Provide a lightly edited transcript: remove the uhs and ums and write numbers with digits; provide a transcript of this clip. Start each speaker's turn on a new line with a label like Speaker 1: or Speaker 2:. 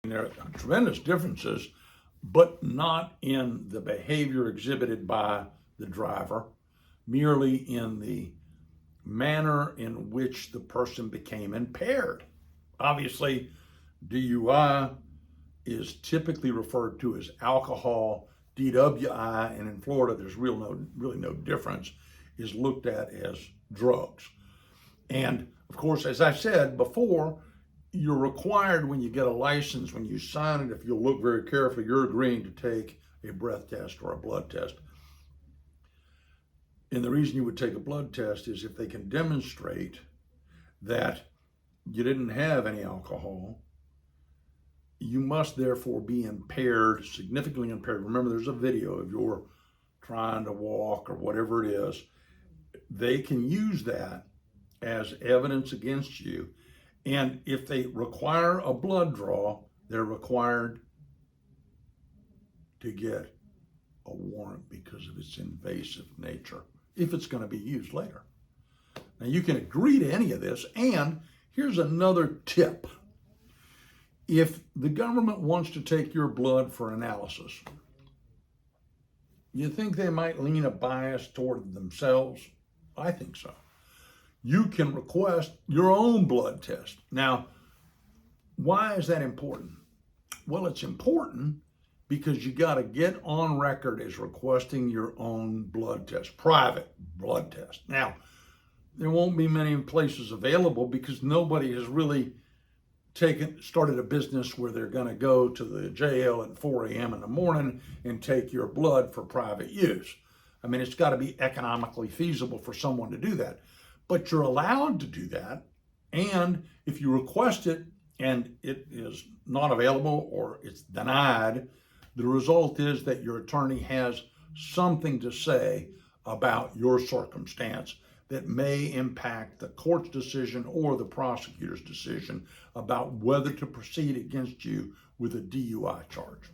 Speaker 1: There are tremendous differences, but not in the behavior exhibited by the driver, merely in the manner in which the person became impaired. Obviously, DUI is typically referred to as alcohol. DWI, and in Florida, there's really no difference, is looked at as drugs. And of course, as I said before, you're required when you get a license, when you sign it, if you'll look very carefully, you're agreeing to take a breath test or a blood test. And the reason you would take a blood test is if they can demonstrate that you didn't have any alcohol, you must therefore be impaired, significantly impaired. Remember, there's a video of you're trying to walk or whatever it is. They can use that as evidence against you. And if they require a blood draw, they're required to get a warrant because of its invasive nature, if it's going to be used later. Now, you can agree to any of this, and here's another tip. If the government wants to take your blood for analysis, you think they might lean a bias toward themselves? I think so. You can request your own blood test. Now, why is that important? Well, it's important because you got to get on record as requesting your own blood test, private blood test. Now, there won't be many places available because nobody has really started a business where they're going to go to the jail at 4 a.m. in the morning and take your blood for private use. I mean, it's got to be economically feasible for someone to do that. But you're allowed to do that. And if you request it and it is not available or it's denied, the result is that your attorney has something to say about your circumstance that may impact the court's decision or the prosecutor's decision about whether to proceed against you with a DUI charge.